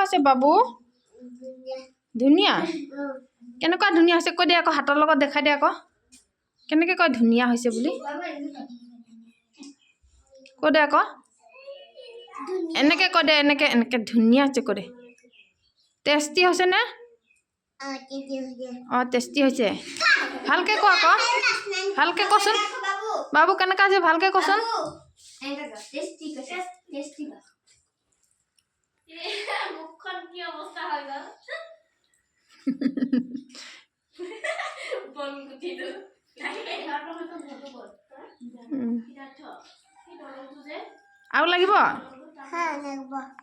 হৈছে বাবু ধুনীয়া কেনেকুৱা ধুনীয়া হৈছে কৈ দে আকৌ হাতৰ লগত দেখাই দে আকৌ কেনেকৈ কয় ধুনীয়া হৈছে বুলি কৈ দে আকৌ এনেকৈ কৈ দে এনেকৈ এনেকৈ ধুনীয়া হৈছে কৈ দে টেষ্টি হৈছে নে অঁ টেষ্টি হৈছে ভালকৈ ক আকৌ ভালকৈ কচোন বাবু কেনেকুৱা হৈছে ভালকৈ কচোন আৰু লাগিব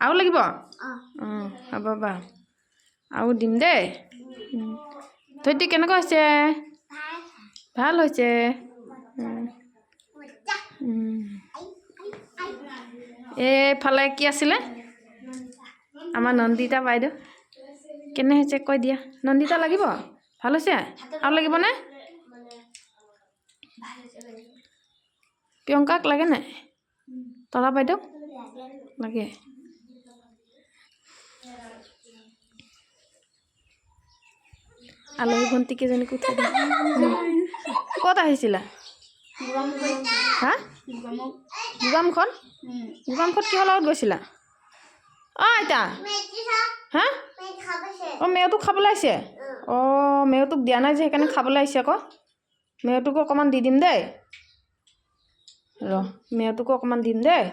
আৰু লাগিব অঁ হ'ব বাৰু আৰু দিম দেই ধৈৰ্য কেনেকুৱা হৈছে ভাল হৈছে এইফালে কি আছিলে আমাৰ নন্দিতা বাইদেউ কেনে হৈছে কৈ দিয়া নন্দিতা লাগিব ভাল হৈছে আৰু লাগিবনে প্ৰিয়ংকাক লাগে নাই তৰা বাইদেউক লাগে আলহী ভণ্টি কেইজনীক উঠাই দিম ক'ত আহিছিলা হা গোগামুখত কিহৰ লগত গৈছিলা অঁ আইতা হা অঁ মেওটোক খাবলৈ আহিছে অঁ মেওটোক দিয়া নাই যে সেইকাৰণে খাবলৈ আহিছে আকৌ মেওটোকো অকণমান দি দিম দেই ৰ মেওটোকো অকণমান দিম দেই